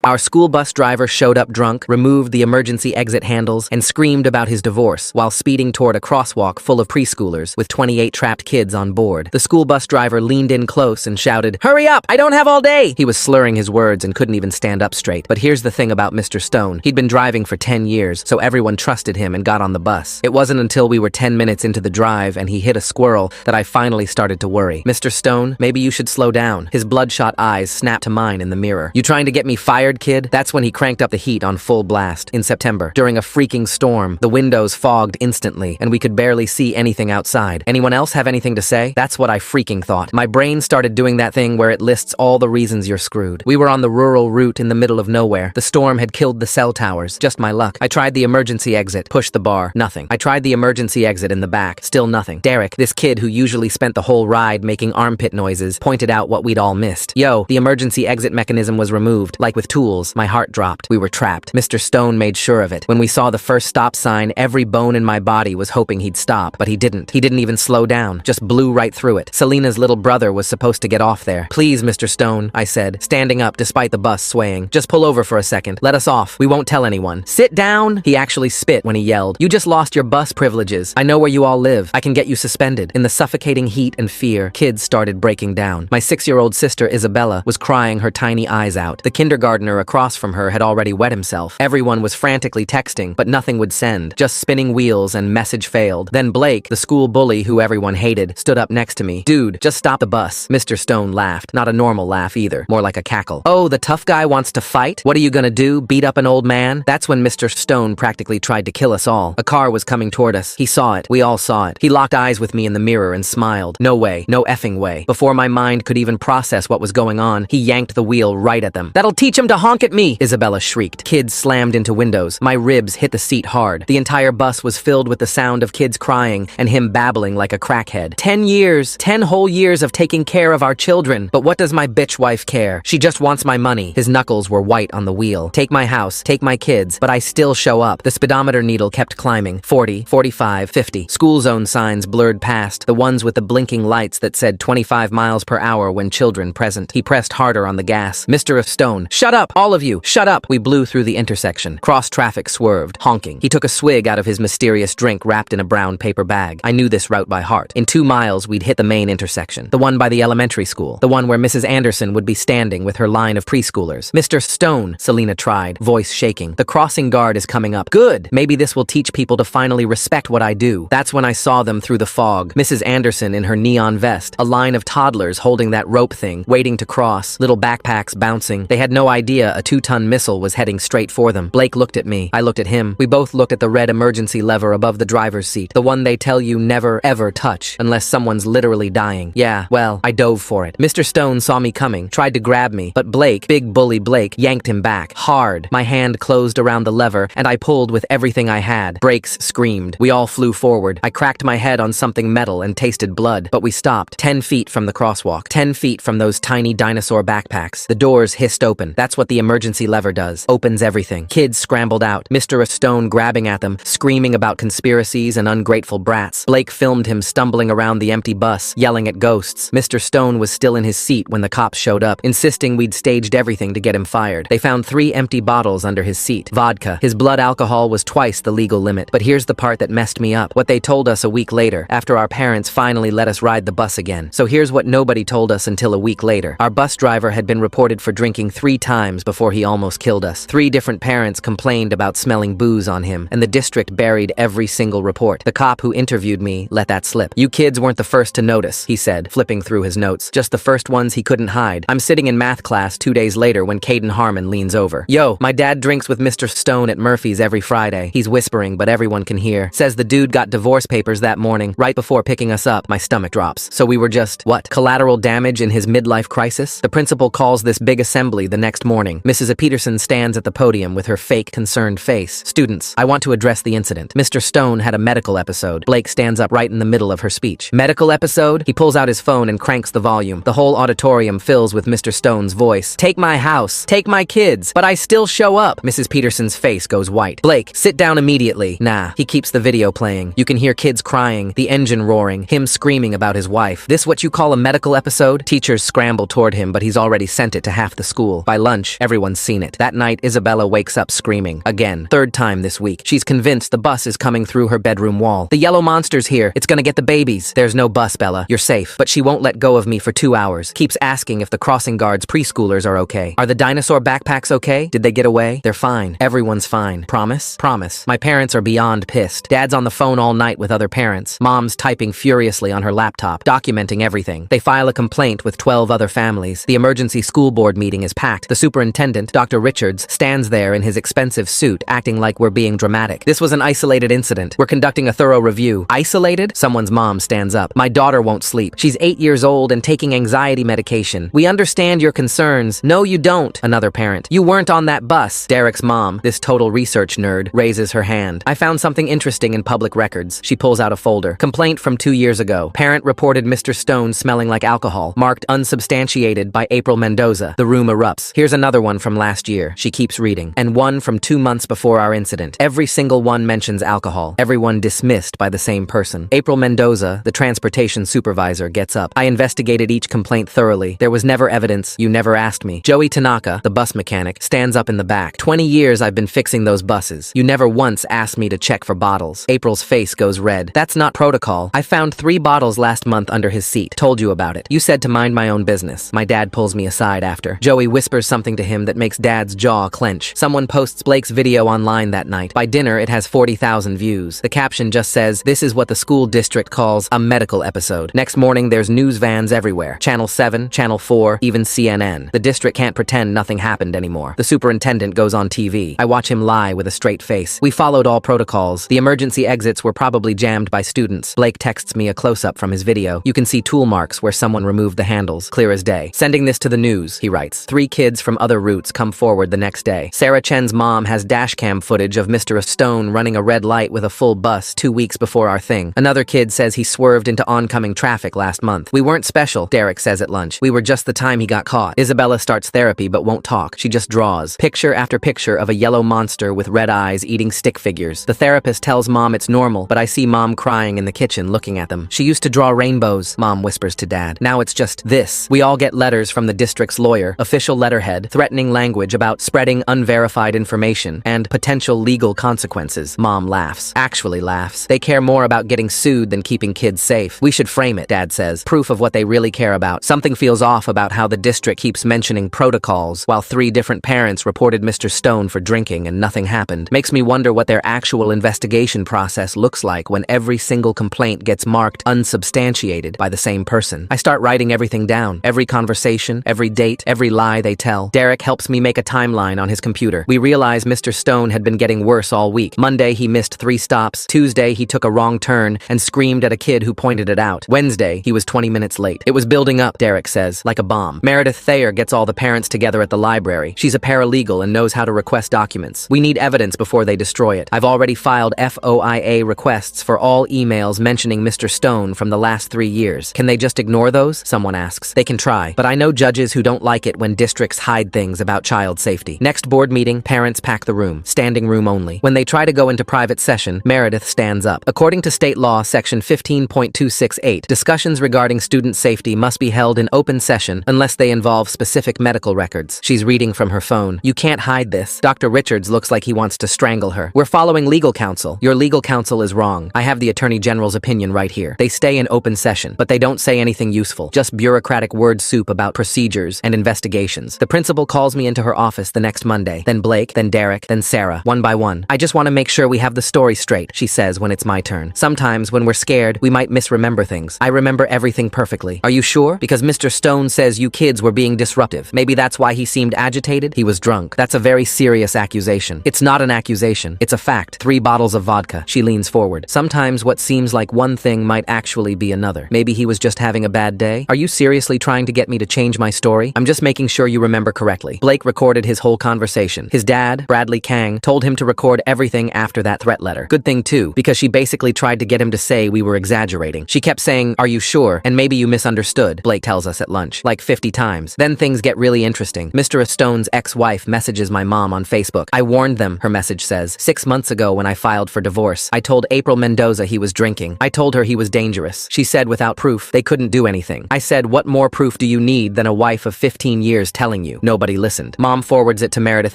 Our school bus driver showed up drunk, removed the emergency exit handles, and screamed about his divorce while speeding toward a crosswalk full of preschoolers with 28 trapped kids on board. The school bus driver leaned in close and shouted, "Hurry up! I don't have all day!" He was slurring his words and couldn't even stand up straight. But here's the thing about Mr. Stone. He'd been driving for 10 years, so everyone trusted him and got on the bus. It wasn't until we were 10 minutes into the drive and he hit a squirrel that I finally started to worry. "Mr. Stone, maybe you should slow down." His bloodshot eyes snapped to mine in the mirror. "You trying to get me fired, kid?" That's when he cranked up the heat on full blast. In September, during a freaking storm, the windows fogged instantly, and we could barely see anything outside. Anyone else have anything to say? That's what I freaking thought. My brain started doing that thing where it lists all the reasons you're screwed. We were on the rural route in the middle of nowhere. The storm had killed the cell towers. Just my luck. I tried the emergency exit, pushed the bar, nothing. I tried the emergency exit in the back, still nothing. Derek, this kid who usually spent the whole ride making armpit noises, pointed out what we'd all missed. "Yo, the emergency exit mechanism was removed. Like with tools." My heart dropped. We were trapped. Mr. Stone made sure of it. When we saw the first stop sign, every bone in my body was hoping he'd stop, but he didn't. He didn't even slow down, just blew right through it. Selena's little brother was supposed to get off there. "Please, Mr. Stone," I said, standing up despite the bus swaying. "Just pull over for a second. Let us off. We won't tell anyone." "Sit down!" He actually spit when he yelled. "You just lost your bus privileges. I know where you all live. I can get you suspended." In the suffocating heat and fear, kids started breaking down. My 6-year-old sister Isabella was crying her tiny eyes out. The kindergartner across from her had already wet himself. Everyone was frantically texting, but nothing would send. Just spinning wheels and message failed. Then Blake, the school bully who everyone hated, stood up next to me. "Dude, just stop the bus." Mr. Stone laughed. Not a normal laugh either. More like a cackle. "Oh, the tough guy wants to fight? What are you gonna do? Beat up an old man?" That's when Mr. Stone practically tried to kill us all. A car was coming toward us. He saw it. We all saw it. He locked eyes with me in the mirror and smiled. No way. No effing way. Before my mind could even process what was going on, he yanked the wheel right at them. "That'll teach him to honk at me!" Isabella shrieked. Kids slammed into windows. My ribs hit the seat hard. The entire bus was filled with the sound of kids crying and him babbling like a crackhead. 10 years. 10 whole years of taking care of our children. But what does my bitch wife care? She just wants my money. His knuckles were white on the wheel. Take my house. Take my kids. But I still show up. The speedometer needle kept climbing. 40, 45, 50. School zone signs blurred past. The ones with the blinking lights that said 25 miles per hour when children present. He pressed harder on the gas. "Mr. Stone, shut up! All of you, shut up!" We blew through the intersection. Cross traffic swerved, honking. He took a swig out of his mysterious drink wrapped in a brown paper bag. I knew this route by heart. In 2 miles, we'd hit the main intersection. The one by the elementary school. The one where Mrs. Anderson would be standing with her line of preschoolers. "Mr. Stone," Selena tried, voice shaking. "The crossing guard is coming up." "Good! Maybe this will teach people to finally respect what I do." That's when I saw them through the fog. Mrs. Anderson in her neon vest. A line of toddlers holding that rope thing, waiting to cross. Little backpacks bouncing. They had no idea a 2-ton missile was heading straight for them. Blake looked at me. I looked at him. We both looked at the red emergency lever above the driver's seat. The one they tell you never, ever touch unless someone's literally dying. Yeah, well, I dove for it. Mr. Stone saw me coming, tried to grab me, but Blake, big bully Blake, yanked him back. Hard. My hand closed around the lever, and I pulled with everything I had. Brakes screamed. We all flew forward. I cracked my head on something metal and tasted blood, but we stopped. 10 feet from the crosswalk. 10 feet from those tiny dinosaur backpacks. The doors hissed open. That's what the emergency lever does. Opens everything. Kids scrambled out. Mr. Stone grabbing at them, screaming about conspiracies and ungrateful brats. Blake filmed him stumbling around the empty bus, yelling at ghosts. Mr. Stone was still in his seat when the cops showed up, insisting we'd staged everything to get him fired. They found 3 empty bottles under his seat. Vodka. His blood alcohol was twice the legal limit. But here's the part that messed me up. What they told us a week later, after our parents finally let us ride the bus again. So here's what nobody told us until a week later. Our bus driver had been reported for drinking 3 times before he almost killed us. 3 different parents complained about smelling booze on him, and the district buried every single report. The cop who interviewed me let that slip. "You kids weren't the first to notice," he said, flipping through his notes. "Just the first ones he couldn't hide." I'm sitting in math class 2 days later when Caden Harmon leans over. "Yo, my dad drinks with Mr. Stone at Murphy's every Friday." He's whispering, but everyone can hear. Says the dude got divorce papers that morning, right before picking us up. My stomach drops. So we were just, what, collateral damage in his midlife crisis? The principal calls this big assembly the next morning. Mrs. Peterson stands at the podium with her fake concerned face. "Students, I want to address the incident. Mr. Stone had a medical episode." Blake stands up right in the middle of her speech. "Medical episode?" He pulls out his phone and cranks the volume. The whole auditorium fills with Mr. Stone's voice. "Take my house. Take my kids. But I still show up." Mrs. Peterson's face goes white. "Blake, sit down immediately." Nah. He keeps the video playing. You can hear kids crying, the engine roaring, him screaming about his wife. "This what you call a medical episode?" Teachers scramble toward him, but he's already sent it to half the school. By lunch, Shh, everyone's seen it. That night, Isabella wakes up screaming. Again. Third time this week. She's convinced the bus is coming through her bedroom wall. The yellow monster's here. It's gonna get the babies. There's no bus, Bella. You're safe. But she won't let go of me for 2 hours. Keeps asking if the crossing guards' preschoolers are okay. Are the dinosaur backpacks okay? Did they get away? They're fine. Everyone's fine. Promise? Promise. My parents are beyond pissed. Dad's on the phone all night with other parents. Mom's typing furiously on her laptop, documenting everything. They file a complaint with 12 other families. The emergency school board meeting is packed. The superintendent, Dr. Richards, stands there in his expensive suit, acting like we're being dramatic. This was an isolated incident. We're conducting a thorough review. Isolated? Someone's mom stands up. My daughter won't sleep. She's 8 years old and taking anxiety medication. We understand your concerns. No, you don't. Another parent. You weren't on that bus. Derek's mom, this total research nerd, raises her hand. I found something interesting in public records. She pulls out a folder. Complaint from 2 years ago. Parent reported Mr. Stone smelling like alcohol. Marked unsubstantiated by April Mendoza. The room erupts. Here's another one from last year. She keeps reading. And one from 2 months before our incident. Every single one mentions alcohol. Everyone dismissed by the same person. April Mendoza, the transportation supervisor, gets up. I investigated each complaint thoroughly. There was never evidence. You never asked me. Joey Tanaka, the bus mechanic, stands up in the back. 20 years I've been fixing those buses. You never once asked me to check for bottles. April's face goes red. That's not protocol. I found 3 bottles last month under his seat. Told you about it. You said to mind my own business. My dad pulls me aside after. Joey whispers something to him that makes Dad's jaw clench. Someone posts Blake's video online that night. By dinner, it has 40,000 views. The caption just says, "This is what the school district calls a medical episode." Next morning, there's news vans everywhere. Channel 7, Channel 4, even CNN. The district can't pretend nothing happened anymore. The superintendent goes on TV. I watch him lie with a straight face. We followed all protocols. The emergency exits were probably jammed by students. Blake texts me a close-up from his video. You can see tool marks where someone removed the handles. Clear as day. Sending this to the news, he writes. 3 kids from other routes come forward the next day. Sarah Chen's mom has dashcam footage of Mr. Stone running a red light with a full bus 2 weeks before our thing. Another kid says he swerved into oncoming traffic last month. We weren't special, Derek says at lunch. We were just the time he got caught. Isabella starts therapy but won't talk. She just draws. Picture after picture of a yellow monster with red eyes eating stick figures. The therapist tells Mom it's normal, but I see Mom crying in the kitchen looking at them. She used to draw rainbows, Mom whispers to Dad. Now it's just this. We all get letters from the district's lawyer, official letterhead, threatening language about spreading unverified information and potential legal consequences. Mom laughs. Actually laughs. They care more about getting sued than keeping kids safe. We should frame it, Dad says. Proof of what they really care about. Something feels off about how the district keeps mentioning protocols while 3 different parents reported Mr. Stone for drinking and nothing happened. Makes me wonder what their actual investigation process looks like when every single complaint gets marked unsubstantiated by the same person. I start writing everything down. Every conversation, every date, every lie they tell. Derek helps me make a timeline on his computer. We realize Mr. Stone had been getting worse all week. Monday, he missed 3 stops. Tuesday, he took a wrong turn and screamed at a kid who pointed it out. Wednesday, he was 20 minutes late. It was building up, Derek says, like a bomb. Meredith Thayer gets all the parents together at the library. She's a paralegal and knows how to request documents. We need evidence before they destroy it. I've already filed FOIA requests for all emails mentioning Mr. Stone from the last 3 years. Can they just ignore those? Someone asks. They can try, but I know judges who don't like it when districts hide things about child safety. Next board meeting, parents pack the room. Standing room only. When they try to go into private session, Meredith stands up. According to state law, section 15.268, discussions regarding student safety must be held in open session unless they involve specific medical records. She's reading from her phone. You can't hide this. Dr. Richards looks like he wants to strangle her. We're following legal counsel. Your legal counsel is wrong. I have the Attorney General's opinion right here. They stay in open session, but they don't say anything useful. Just bureaucratic word soup about procedures and investigations. The principal calls me into her office the next Monday. Then Blake, then Derek, then Sarah, one by one. I just want to make sure we have the story straight, she says when it's my turn. Sometimes when we're scared, we might misremember things. I remember everything perfectly. Are you sure? Because Mr. Stone says you kids were being disruptive. Maybe that's why he seemed agitated? He was drunk. That's a very serious accusation. It's not an accusation. It's a fact. 3 bottles of vodka. She leans forward. Sometimes what seems like one thing might actually be another. Maybe he was just having a bad day? Are you seriously trying to get me to change my story? I'm just making sure you remember correctly. Blake recorded his whole conversation. His dad, Bradley Kang, told him to record everything after that threat letter. Good thing too, because she basically tried to get him to say we were exaggerating. She kept saying, "Are you sure? And maybe you misunderstood," Blake tells us at lunch. Like 50 times. Then things get really interesting. Mr. Stone's ex-wife messages my mom on Facebook. I warned them, her message says. 6 months ago when I filed for divorce, I told April Mendoza he was drinking. I told her he was dangerous. She said without proof, they couldn't do anything. I said, what more proof do you need than a wife of 15 years telling you? No Nobody listened. Mom forwards it to Meredith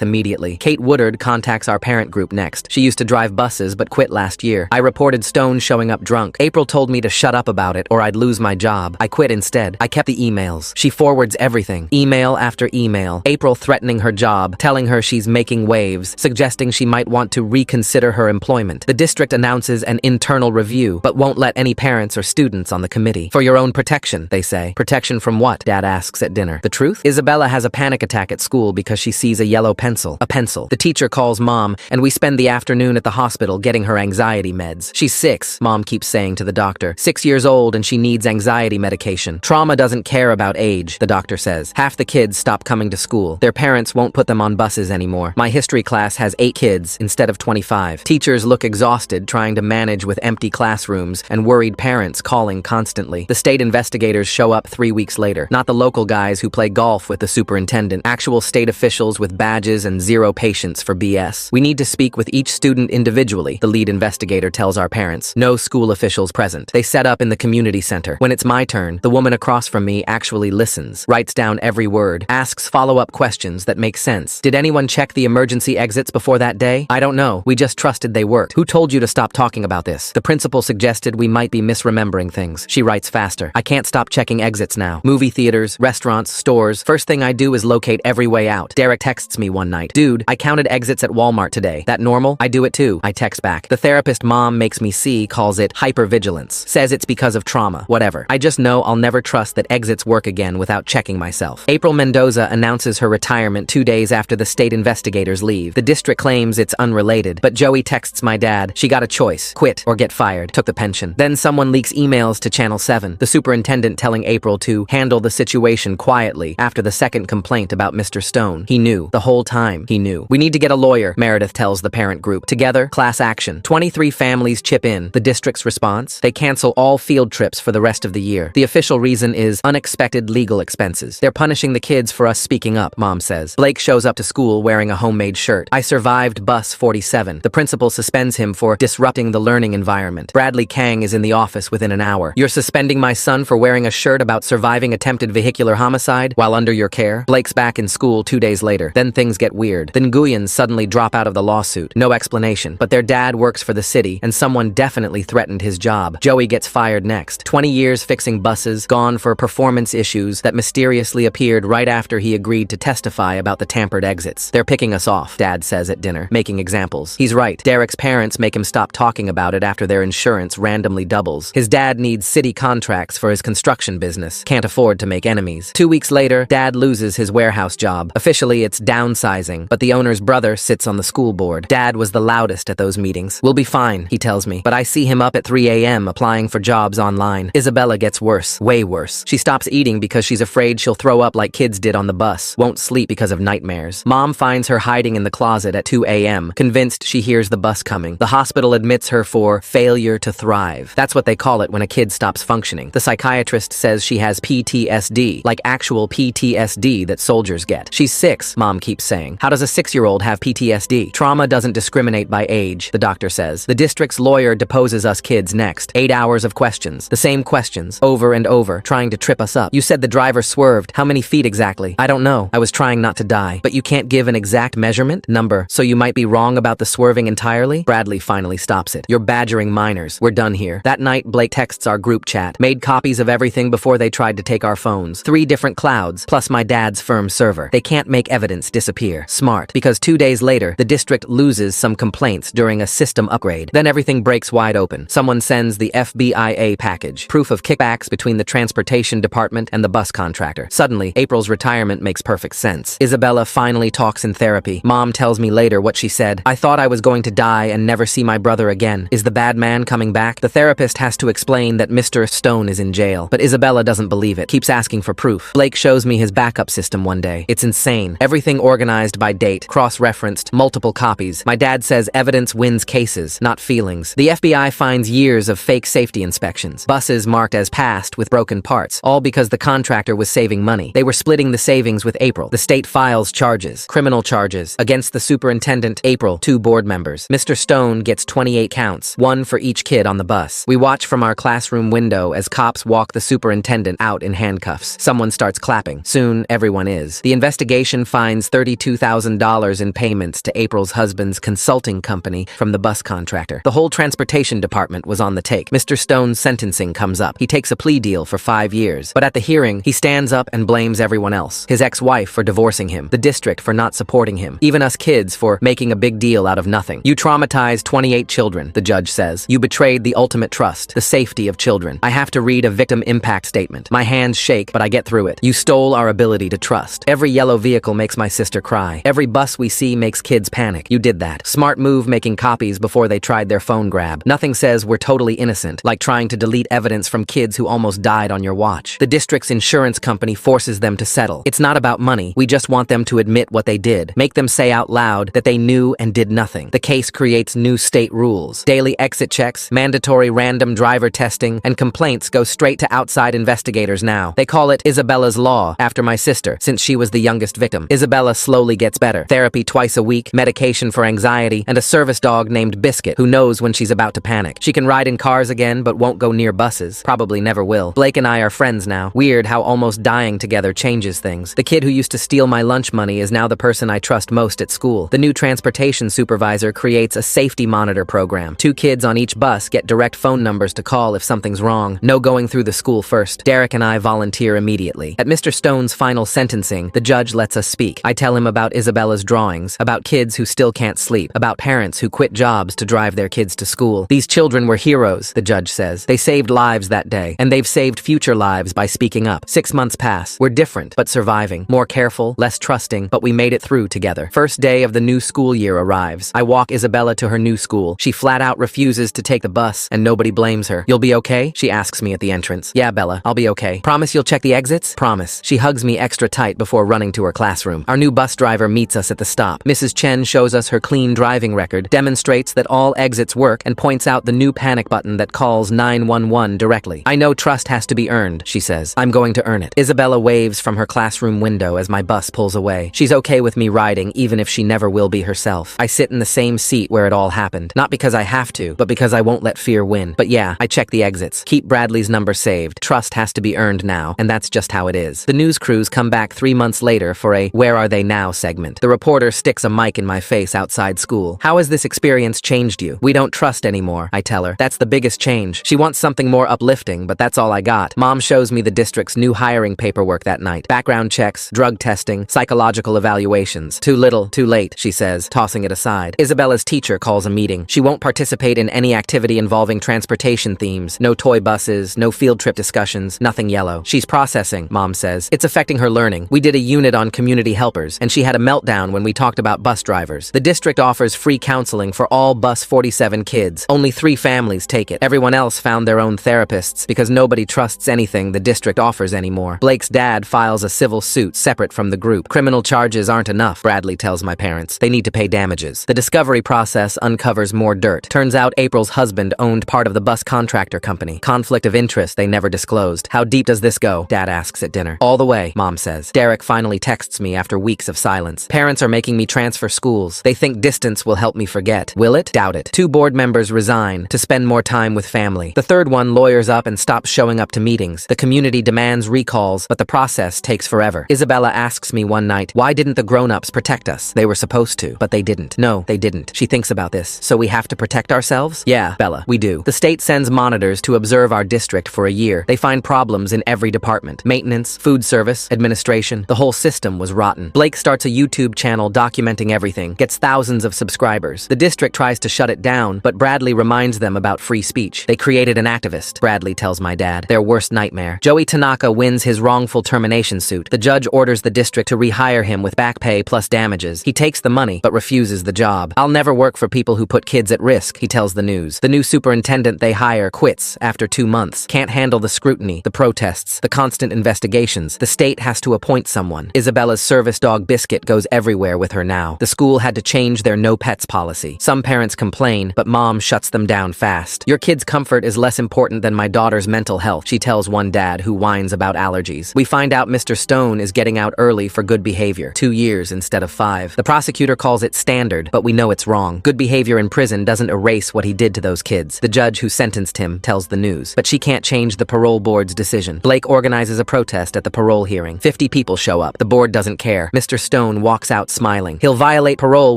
immediately. Kate Woodard contacts our parent group next. She used to drive buses but quit last year. I reported Stone showing up drunk. April told me to shut up about it or I'd lose my job. I quit instead. I kept the emails. She forwards everything. Email after email. April threatening her job, telling her she's making waves, suggesting she might want to reconsider her employment. The district announces an internal review, but won't let any parents or students on the committee. For your own protection, they say. Protection from what? Dad asks at dinner. The truth? Isabella has a panic attack at school because she sees a yellow pencil. A pencil. The teacher calls Mom, and we spend the afternoon at the hospital getting her anxiety meds. She's 6, Mom keeps saying to the doctor. 6 years old and she needs anxiety medication. Trauma doesn't care about age, the doctor says. Half the kids stop coming to school. Their parents won't put them on buses anymore. My history class has 8 kids instead of 25. Teachers look exhausted trying to manage with empty classrooms and worried parents calling constantly. The state investigators show up 3 weeks later. Not the local guys who play golf with the superintendent. Actual state officials with badges and zero patience for BS. We need to speak with each student individually, the lead investigator tells our parents. No school officials present. They set up in the community center. When it's my turn, the woman across from me actually listens, writes down every word, asks follow-up questions that make sense. Did anyone check the emergency exits before that day? I don't know. We just trusted they worked. Who told you to stop talking about this? The principal suggested we might be misremembering things. She writes faster. I can't stop checking exits now. Movie theaters, restaurants, stores. First thing I do is locate every way out. Derek texts me one night. Dude, I counted exits at Walmart today. That normal? I do it too. I text back. The therapist Mom makes me see calls it hypervigilance. Says it's because of trauma. Whatever. I just know I'll never trust that exits work again without checking myself. April Mendoza announces her retirement 2 days after the state investigators leave. The district claims it's unrelated, but Joey texts my dad. She got a choice. Quit or get fired. Took the pension. Then someone leaks emails to Channel 7. The superintendent telling April to handle the situation quietly after the second complaint about Mr. Stone. He knew. The whole time, he knew. We need to get a lawyer, Meredith tells the parent group. Together, class action. 23 families chip in. The district's response? They cancel all field trips for the rest of the year. The official reason is unexpected legal expenses. They're punishing the kids for us speaking up, Mom says. Blake shows up to school wearing a homemade shirt. I survived bus 47. The principal suspends him for disrupting the learning environment. Bradley Kang is in the office within an hour. You're suspending my son for wearing a shirt about surviving attempted vehicular homicide while under your care? Blake's back in school 2 days later. Then things get weird. The Nguyens suddenly drop out of the lawsuit. No explanation. But their dad works for the city, and someone definitely threatened his job. Joey gets fired next. 20 years fixing buses, gone for performance issues that mysteriously appeared right after he agreed to testify about the tampered exits. They're picking us off, Dad says at dinner, making examples. He's right. Derek's parents make him stop talking about it after their insurance randomly doubles. His dad needs city contracts for his construction business. Can't afford to make enemies. 2 weeks later, Dad loses his warehouse job. Officially, it's downsizing, but the owner's brother sits on the school board. Dad was the loudest at those meetings. We'll be fine, he tells me, but I see him up at 3 a.m. applying for jobs online. Isabella gets worse, way worse. She stops eating because she's afraid she'll throw up like kids did on the bus. Won't sleep because of nightmares. Mom finds her hiding in the closet at 2 a.m., convinced she hears the bus coming. The hospital admits her for failure to thrive. That's what they call it when a kid stops functioning. The psychiatrist says she has PTSD, like actual PTSD that soldiers get. She's 6, Mom keeps saying. How does a 6-year-old have PTSD? Trauma doesn't discriminate by age, the doctor says. The district's lawyer deposes us kids next. 8 hours of questions. The same questions, over and over, trying to trip us up. You said the driver swerved. How many feet exactly? I don't know. I was trying not to die. But you can't give an exact measurement? Number. So you might be wrong about the swerving entirely? Bradley finally stops it. You're badgering minors. We're done here. That night, Blake texts our group chat. Made copies of everything before they tried to take our phones. 3 different clouds, plus my dad's firm server. They can't make evidence disappear. Smart. Because 2 days later, the district loses some complaints during a system upgrade. Then everything breaks wide open. Someone sends the FBIA package. Proof of kickbacks between the transportation department and the bus contractor. Suddenly, April's retirement makes perfect sense. Isabella finally talks in therapy. Mom tells me later what she said. I thought I was going to die and never see my brother again. Is the bad man coming back? The therapist has to explain that Mr. Stone is in jail, but Isabella doesn't believe it. Keeps asking for proof. Blake shows me his backup system one day. It's insane. Everything organized by date, cross-referenced, multiple copies. My dad says evidence wins cases, not feelings. The FBI finds years of fake safety inspections. Buses marked as passed with broken parts, all because the contractor was saving money. They were splitting the savings with April. The state files charges, criminal charges, against the superintendent, April, 2 board members. Mr. Stone gets 28 counts, 1 for each kid on the bus. We watch from our classroom window as cops walk the superintendent out in handcuffs. Someone starts clapping. Soon, everyone is. is. The investigation finds $32,000 in payments to April's husband's consulting company from the bus contractor. The whole transportation department was on the take. Mr. Stone's sentencing comes up. He takes a plea deal for 5 years. But at the hearing, he stands up and blames everyone else. His ex-wife for divorcing him, the district for not supporting him, even us kids for making a big deal out of nothing. You traumatized 28 children, the judge says. You betrayed the ultimate trust, the safety of children. I have to read a victim impact statement. My hands shake, but I get through it. You stole our ability to trust. Every yellow vehicle makes my sister cry. Every bus we see makes kids panic. You did that. Smart move making copies before they tried their phone grab. Nothing says we're totally innocent, like trying to delete evidence from kids who almost died on your watch. The district's insurance company forces them to settle. It's not about money. We just want them to admit what they did. Make them say out loud that they knew and did nothing. The case creates new state rules. Daily exit checks, mandatory random driver testing, and complaints go straight to outside investigators now. They call it Isabella's Law, after my sister, since she was the youngest victim. Isabella slowly gets better. Therapy twice a week, medication for anxiety, and a service dog named Biscuit, who knows when she's about to panic. She can ride in cars again, but won't go near buses. Probably never will. Blake and I are friends now. Weird how almost dying together changes things. The kid who used to steal my lunch money is now the person I trust most at school. The new transportation supervisor creates a safety monitor program. 2 kids on each bus get direct phone numbers to call if something's wrong. No going through the school first. Derek and I volunteer immediately. At Mr. Stone's final sentencing, the judge lets us speak. I tell him about Isabella's drawings, about kids who still can't sleep, about parents who quit jobs to drive their kids to school. These children were heroes, the judge says. They saved lives that day, and they've saved future lives by speaking up. 6 months pass. We're different, but surviving. More careful, less trusting, but we made it through together. First day of the new school year arrives. I walk Isabella to her new school. She flat out refuses to take the bus, and nobody blames her. You'll be okay? She asks me at the entrance. Yeah, Bella, I'll be okay. Promise you'll check the exits? Promise. She hugs me extra tight before running to her classroom. Our new bus driver meets us at the stop. Mrs. Chen shows us her clean driving record, demonstrates that all exits work, and points out the new panic button that calls 911 directly. I know trust has to be earned, she says. I'm going to earn it. Isabella waves from her classroom window as my bus pulls away. She's okay with me riding, even if she never will be herself. I sit in the same seat where it all happened. Not because I have to, but because I won't let fear win. But yeah, I check the exits. Keep Bradley's number saved. Trust has to be earned now, and that's just how it is. The news crews come back 3 months later for a Where Are They Now segment. The reporter sticks a mic in my face outside school. How has this experience changed you? We don't trust anymore, I tell her. That's the biggest change. She wants something more uplifting, but that's all I got. Mom shows me the district's new hiring paperwork that night. Background checks, drug testing, psychological evaluations. Too little, too late, she says, tossing it aside. Isabella's teacher calls a meeting. She won't participate in any activity involving transportation themes. No toy buses, no field trip discussions, nothing yellow. She's processing, Mom says. It's affecting her learning. We did a unit on community helpers, and she had a meltdown when we talked about bus drivers. The district offers free counseling for all bus 47 kids. Only 3 families take it. Everyone else found their own therapists because nobody trusts anything the district offers anymore. Blake's dad files a civil suit separate from the group. Criminal charges aren't enough, Bradley tells my parents. They need to pay damages. The discovery process uncovers more dirt. Turns out April's husband owned part of the bus contractor company. Conflict of interest they never disclosed. How deep does this go? Dad asks at dinner. All the way, Mom says. Derek finally texts me after weeks of silence. Parents are making me transfer schools. They think distance will help me forget. Will it? Doubt it. 2 board members resign to spend more time with family. The 3rd one lawyers up and stops showing up to meetings. The community demands recalls, but the process takes forever. Isabella asks me one night, why didn't the grown-ups protect us? They were supposed to, but they didn't. No, they didn't. She thinks about this. So we have to protect ourselves? Yeah, Bella, we do. The state sends monitors to observe our district for a year. They find problems in every department. Maintenance, food service, administration. The whole system was rotten. Blake starts a YouTube channel documenting everything, gets thousands of subscribers. The district tries to shut it down, but Bradley reminds them about free speech. They created an activist, Bradley tells my dad. Their worst nightmare. Joey Tanaka wins his wrongful termination suit. The judge orders the district to rehire him with back pay plus damages. He takes the money, but refuses the job. I'll never work for people who put kids at risk, he tells the news. The new superintendent they hire quits after 2 months. Can't handle the scrutiny, the protests, the constant investigations. The state has to appoint someone. Isabella's service dog Biscuit goes everywhere with her now. The school had to change their no pets policy. Some parents complain, but Mom shuts them down fast. Your kid's comfort is less important than my daughter's mental health, she tells one dad who whines about allergies. We find out Mr. Stone is getting out early for good behavior, 2 years instead of 5. The prosecutor calls it standard, but we know it's wrong. Good behavior in prison doesn't erase what he did to those kids. The judge who sentenced him tells the news. But she can't change the parole board's decision. Blake organizes a protest at the parole hearing. 50 people show up. The board doesn't care. Mr. Stone walks out smiling. He'll violate parole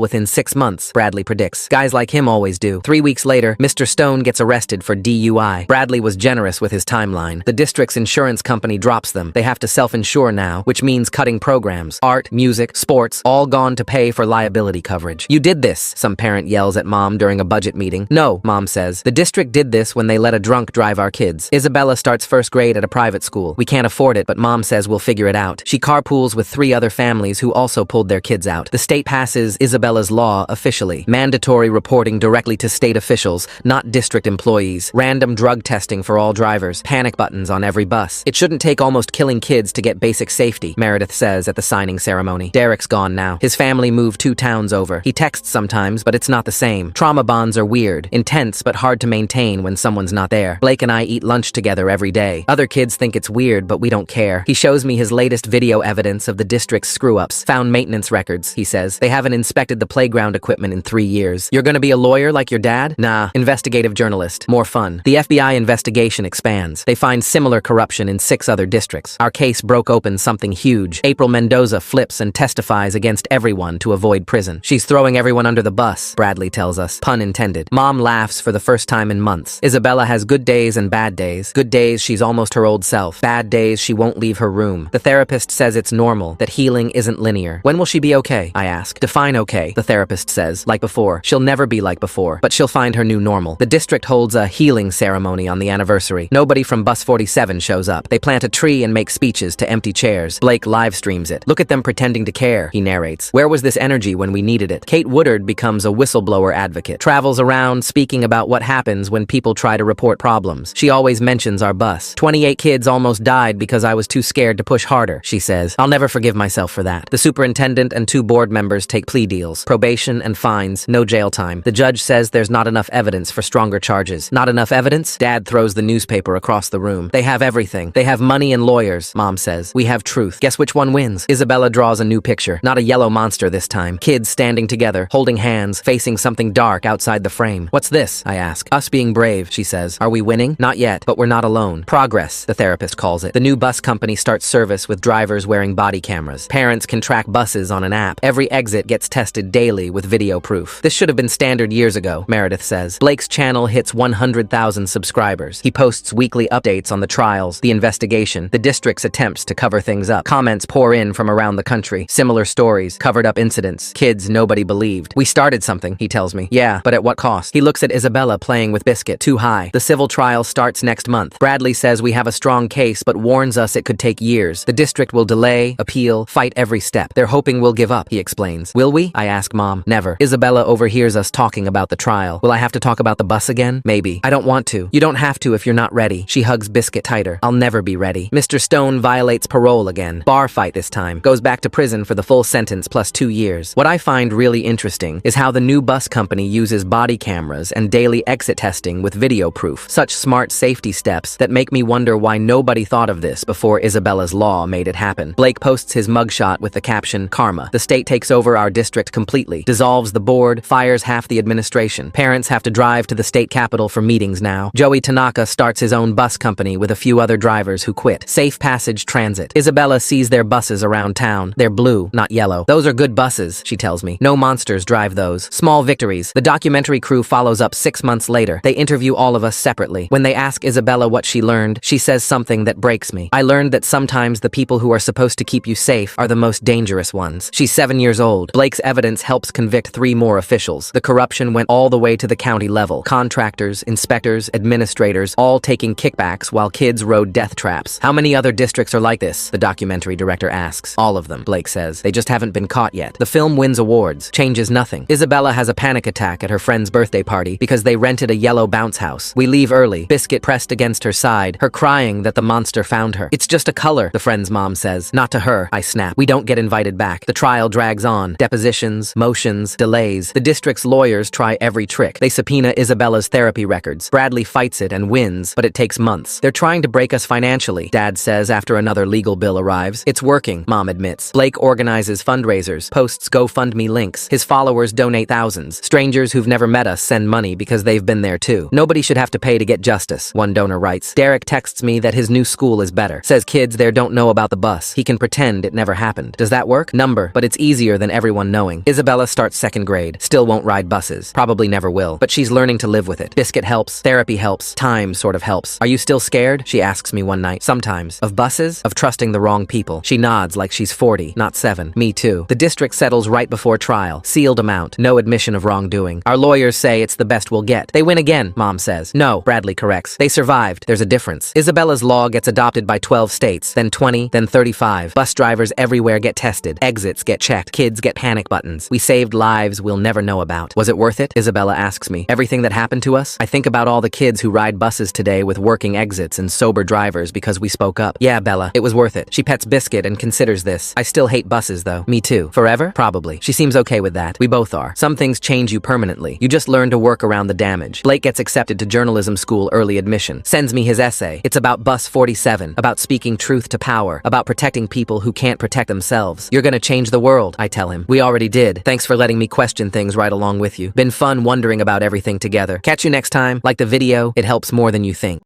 within 6 months, Bradley predicts. Guys like him always do. 3 weeks later, Mr. Stone gets arrested for DUI. Bradley was generous with his timeline. The district's insurance company drops them. They have to self-insure now, which means cutting programs. Art, music, sports, all gone to pay for liability coverage. You did this, some parent yells at Mom during a budget meeting. No, Mom says. The district did this when they let a drunk drive our kids. Isabella starts first grade at a private school. We can't afford it, but Mom says we'll figure it out. She carpools with 3 other families who also pulled their kids out. The state passes Isabella's law officially. Mandatory reporting directly to state officials, not district employees. Random drug testing for all drivers. Panic buttons on every bus. It shouldn't take almost killing kids to get basic safety, Meredith says at the signing ceremony. Derek's gone now. His family moved 2 towns over. He texts sometimes, but it's not the same. Trauma bonds are weird, intense, but hard to maintain when someone's not there. Blake and I eat lunch together every day. Other kids think it's weird, but we don't care. He shows me his latest video evidence of the district's screw-ups. Found maintenance records, he says. They haven't inspected the playground equipment in 3 years. You're gonna be a lawyer like your dad? Nah, investigative journalist. More fun. The FBI investigation expands. They find similar corruption in 6 other districts. Our case broke open something huge. April Mendoza flips and testifies against everyone to avoid prison. She's throwing everyone under the bus, Bradley tells us. Pun intended. Mom laughs for the first time in months. Isabella has good days and bad days. Good days, she's almost her old self. Bad days, she won't leave her room. The therapist says it's normal, that healing isn't linear. When will she be okay? I ask. Define okay, the therapist says. Like before. She'll never be like before, but she'll find her new normal. The district holds a healing ceremony on the anniversary. Nobody from Bus 47 shows up. They plant a tree and make speeches to empty chairs. Blake live streams it. Look at them pretending to care, he narrates. Where was this energy when we needed it? Kate Woodard becomes a whistleblower advocate. Travels around speaking about what happens when people try to report problems. She always mentions our bus. 28 kids almost died because I was too scared to push harder, she says. I'll never forgive myself for that. The superintendent and 2 board members take plea deals. Probation and fines, no jail time. The judge says there's not enough evidence for stronger charges. Not enough evidence? Dad throws the newspaper across the room. They have everything. They have money and lawyers, Mom says. We have truth. Guess which one wins? Isabella draws a new picture. Not a yellow monster this time. Kids standing together, holding hands, facing something dark outside the frame. What's this? I ask. Us being brave, she says. Are we winning? Not yet, but we're not alone. Progress, the therapist calls it. The new bus company starts service with drivers wearing body cameras. Parents can track buses on an app. Every exit gets tested daily with video proof. This should have been standard years ago, Meredith says. Blake's channel hits 100,000 subscribers. He posts weekly updates on the trials, the investigation, the district's attempts to cover things up. Comments pour in from around the country. Similar stories, covered up incidents, kids nobody believed. We started something, he tells me. Yeah, but at what cost? He looks at Isabella playing with Biscuit. Too high. The civil trial starts next month. Bradley says we have a strong case, but warns us it could take years. The district will delay, appeal, fight every step. They're hoping we'll give up, he explains. Will we? I ask Mom. Never. Isabella overhears us talking about the trial. Will I have to talk about the bus again? Maybe. I don't want to. You don't have to if you're not ready. She hugs Biscuit tighter. I'll never be ready. Mr. Stone violates parole again. Bar fight this time. Goes back to prison for the full sentence plus 2 years. What I find really interesting is how the new bus company uses body cameras and daily exit testing with video proof. Such smart safety steps that make me wonder why nobody thought of this before Isabella's law made it happen. Blake posts his mugshot with the caption, Karma. The state takes over our district completely, dissolves the board, fires half the administration. Parents have to drive to the state capitol for meetings now. Joey Tanaka starts his own bus company with a few other drivers who quit. Safe Passage Transit. Isabella sees their buses around town. They're blue, not yellow. Those are good buses, she tells me. No monsters drive those. Small victories. The documentary crew follows up 6 months later. They interview all of us separately. When they ask Isabella what she learned, she says something that breaks me. I learned that sometimes the people who are supposed to keep you safe are the most dangerous ones. She's 7 years old. Blake's evidence helps convict 3 more officials. The corruption went all the way to the county level. Contractors, inspectors, administrators, all taking kickbacks while kids rode death traps. How many other districts are like this? The documentary director asks. All of them, Blake says. They just haven't been caught yet. The film wins awards. Changes nothing. Isabella has a panic attack at her friend's birthday party because they rented a yellow bounce house. We leave early. Biscuit pressed against her side, her crying that the monster found her. It's just a color, the friend's mom says. Not to her, I snap. We don't get invited back. The trial drags on. Depositions, motions, delays. The district's lawyers try every trick. They subpoena Isabella's therapy records. Bradley fights it and wins, but it takes months. They're trying to break us financially, Dad says after another legal bill arrives. It's working, Mom admits. Blake organizes fundraisers, posts GoFundMe links. His followers donate thousands. Strangers who've never met us send money because they've been there too. Nobody should have to pay to get justice, one donor writes. Derek texts me that his new school is better. Says kids there don't know about the bus. He can pretend it never happened. Does that work? Number, but it's easier than everyone knowing. Isabella starts second grade, still won't ride buses. Probably never will, but she's learning to live with it. Biscuit helps, therapy helps, time sort of helps. Are you still scared? She asks me one night. Sometimes. Of buses? Of trusting the wrong people. She nods like she's 40, not 7. Me too. The district settles right before trial. Sealed amount. No admission of wrongdoing. Our lawyers say it's the best we'll get. They win again, Mom says. No, Bradley corrects. They survived. There's a difference. Isabella's law gets adopted by 12 states, then 20, then 35. Bus drivers everywhere get tested. Exits get checked. Kids get panic buttons. We saved lives we'll never know about. Was it worth it? Isabella asks me. Everything that happened to us? I think about all the kids who ride buses today with working exits and sober drivers because we spoke up. Yeah, Bella, it was worth it. She pets Biscuit and considers this. I still hate buses though. Me too. Forever? Probably. She seems okay with that. We both are. Some things change you permanently. You just learn to work around the damage. Blake gets accepted to journalism school early admission. Sends me his essay. It's about Bus 47, about speaking truth to power, about protecting people who can't protect themselves. You're gonna change the world, I tell him. We already did. Thanks for letting me question things right along with you. Been fun wondering about everything together. Catch you next time. Like the video, it helps more than you think.